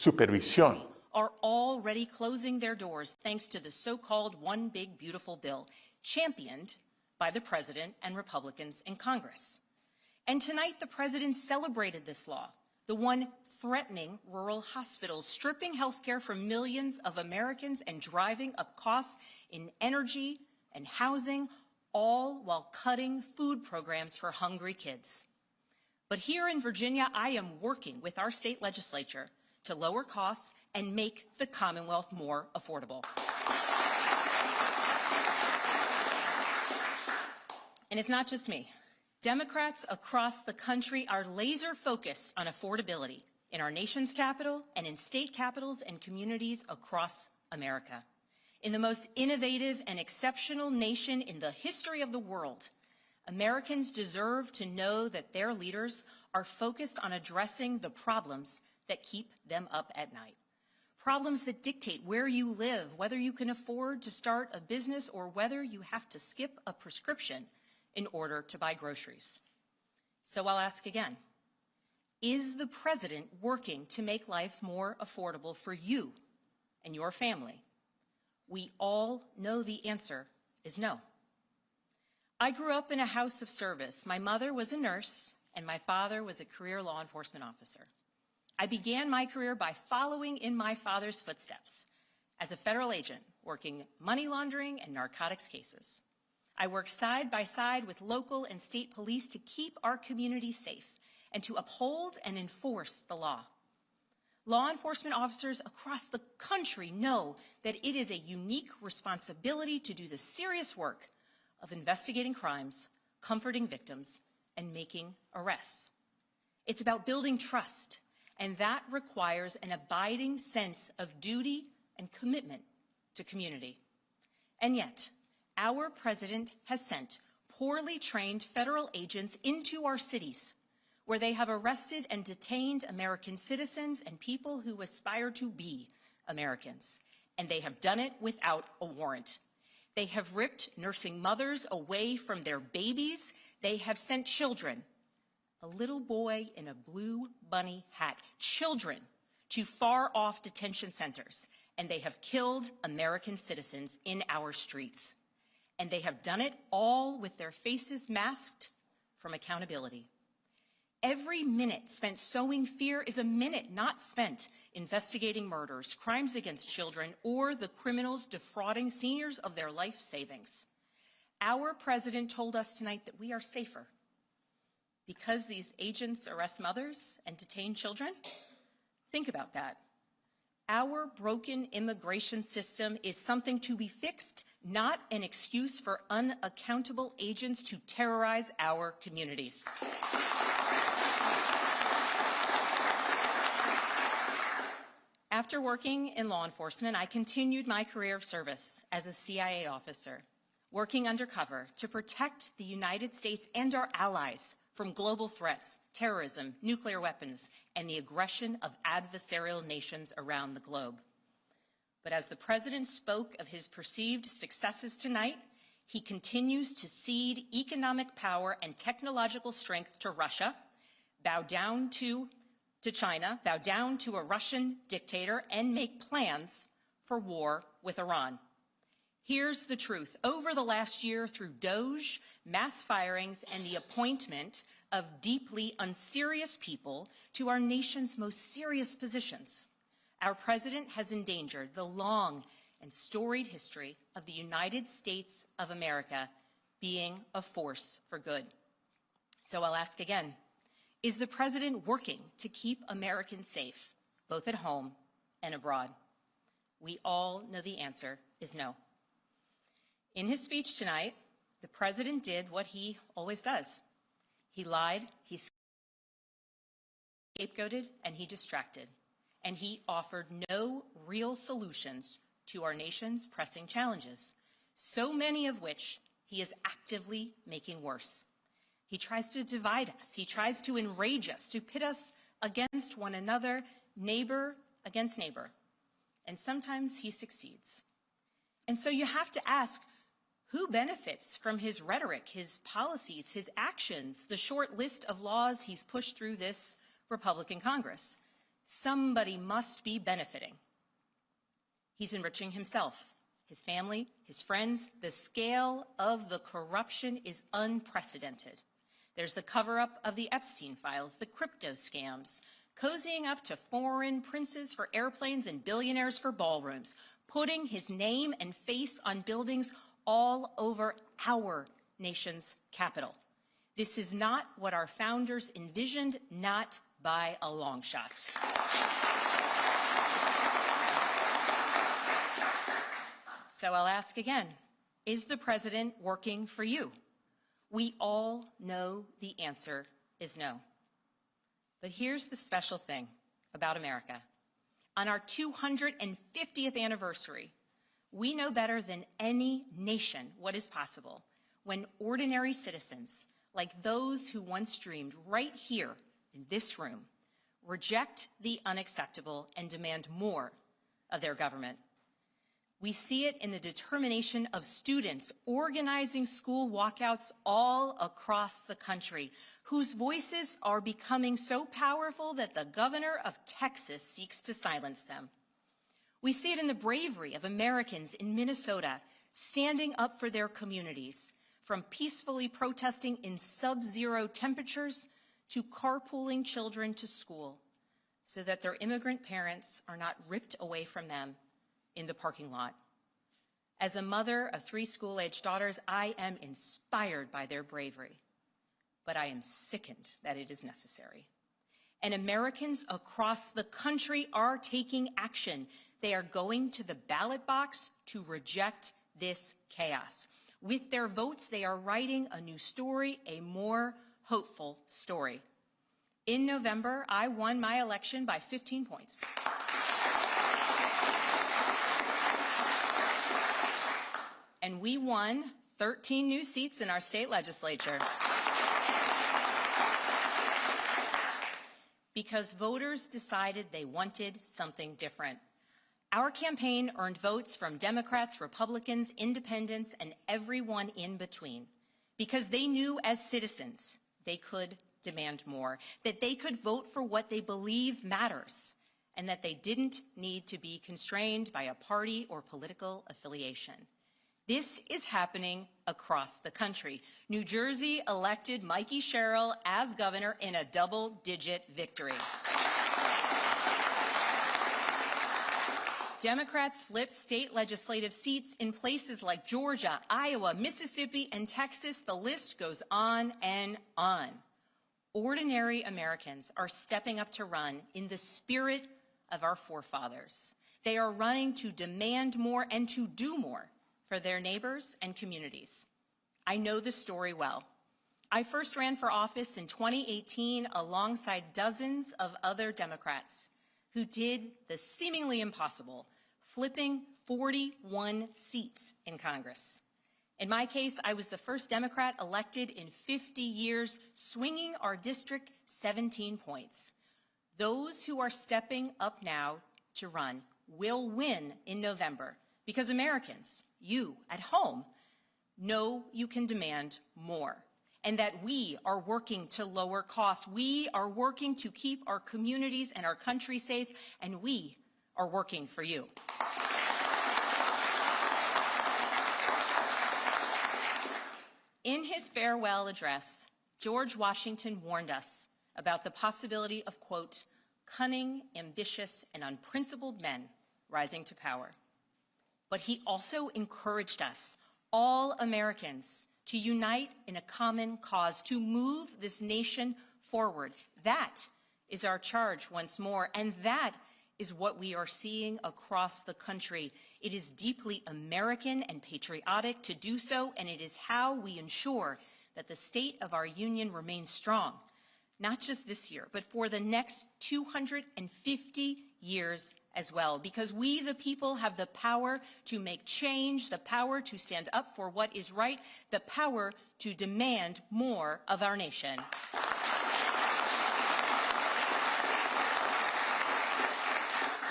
supervisión. Are already closing their doors thanks to the so-called One Big Beautiful Bill, championed by the President and Republicans in Congress. And tonight, the President celebrated this law, the one threatening rural hospitals, stripping health care from millions of Americans and driving up costs in energy and housing, all while cutting food programs for hungry kids. But here in Virginia, I am working with our state legislature to lower costs and make the Commonwealth more affordable. And it's not just me. Democrats across the country are laser focused on affordability in our nation's capital and in state capitals and communities across America. In the most innovative and exceptional nation in the history of the world, Americans deserve to know that their leaders are focused on addressing the problems that keep them up at night. Problems that dictate where you live, whether you can afford to start a business or whether you have to skip a prescription in order to buy groceries. So I'll ask again, is the President working to make life more affordable for you and your family? We all know the answer is no. I grew up in a house of service. My mother was a nurse and my father was a career law enforcement officer. I began my career by following in my father's footsteps as a federal agent working money laundering and narcotics cases. I work side by side with local and state police to keep our community safe and to uphold and enforce the law. Law enforcement officers across the country know that it is a unique responsibility to do the serious work of investigating crimes, comforting victims, and making arrests. It's about building trust, and that requires an abiding sense of duty and commitment to community. And yet, our President has sent poorly trained federal agents into our cities, where they have arrested and detained American citizens and people who aspire to be Americans. And they have done it without a warrant. They have ripped nursing mothers away from their babies. They have sent children, a little boy in a blue bunny hat, children to far-off detention centers. And they have killed American citizens in our streets. And they have done it all with their faces masked from accountability. Every minute spent sowing fear is a minute not spent investigating murders, crimes against children, or the criminals defrauding seniors of their life savings. Our President told us tonight that we are safer because these agents arrest mothers and detain children. Think about that. Our broken immigration system is something to be fixed, not an excuse for unaccountable agents to terrorize our communities. After working in law enforcement, I continued my career of service as a CIA officer, working undercover to protect the United States and our allies from global threats, terrorism, nuclear weapons, and the aggression of adversarial nations around the globe. But as the President spoke of his perceived successes tonight, he continues to cede economic power and technological strength to Russia, bow down to China, bow down to a Russian dictator, and make plans for war with Iran. Here's the truth. Over the last year, through DOJ, mass firings, and the appointment of deeply unserious people to our nation's most serious positions, our President has endangered the long and storied history of the United States of America being a force for good. So I'll ask again, is the President working to keep Americans safe, both at home and abroad? We all know the answer is no. In his speech tonight, the President did what he always does. He lied, he scapegoated, and he distracted. And he offered no real solutions to our nation's pressing challenges, so many of which he is actively making worse. He tries to divide us. He tries to enrage us, to pit us against one another, neighbor against neighbor. And sometimes he succeeds. And so you have to ask, who benefits from his rhetoric, his policies, his actions, the short list of laws he's pushed through this Republican Congress? Somebody must be benefiting. He's enriching himself, his family, his friends. The scale of the corruption is unprecedented. There's the cover-up of the Epstein files, the crypto scams, cozying up to foreign princes for airplanes and billionaires for ballrooms, putting his name and face on buildings all over our nation's capital. This is not what our founders envisioned, not by a long shot. So I'll ask again, is the president working for you? We all know the answer is no. But here's the special thing about America. On our 250th anniversary, we know better than any nation what is possible when ordinary citizens, like those who once dreamed right here in this room, reject the unacceptable and demand more of their government. We see it in the determination of students organizing school walkouts all across the country, whose voices are becoming so powerful that the governor of Texas seeks to silence them. We see it in the bravery of Americans in Minnesota standing up for their communities, from peacefully protesting in sub-zero temperatures to carpooling children to school so that their immigrant parents are not ripped away from them in the parking lot. As a mother of 3 school-aged daughters, I am inspired by their bravery, but I am sickened that it is necessary. And Americans across the country are taking action. They are going to the ballot box to reject this chaos. With their votes, they are writing a new story, a more hopeful story. In November, I won my election by 15 points. And we won 13 new seats in our state legislature. Because voters decided they wanted something different. Our campaign earned votes from Democrats, Republicans, independents, and everyone in between. Because they knew as citizens they could demand more, that they could vote for what they believe matters, and that they didn't need to be constrained by a party or political affiliation. This is happening across the country. New Jersey elected Mikey Sherrill as governor in a double-digit victory. Democrats flipped state legislative seats in places like Georgia, Iowa, Mississippi, and Texas. The list goes on and on. Ordinary Americans are stepping up to run in the spirit of our forefathers. They are running to demand more and to do more for their neighbors and communities. I know the story well. I first ran for office in 2018 alongside dozens of other Democrats who did the seemingly impossible, flipping 41 seats in Congress. In my case, I was the first Democrat elected in 50 years, swinging our district 17 points. Those who are stepping up now to run will win in November because Americans, you at home, know you can demand more and that we are working to lower costs. We are working to keep our communities and our country safe, and we are working for you. In his farewell address, George Washington warned us about the possibility of, quote, cunning, ambitious, and unprincipled men rising to power. But he also encouraged us, all Americans, to unite in a common cause, to move this nation forward. That is our charge once more, and that is what we are seeing across the country. It is deeply American and patriotic to do so, and it is how we ensure that the state of our union remains strong, not just this year, but for the next 250 years as well, because we, the people, have the power to make change, the power to stand up for what is right, the power to demand more of our nation.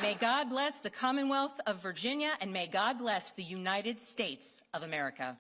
May God bless the Commonwealth of Virginia, and may God bless the United States of America.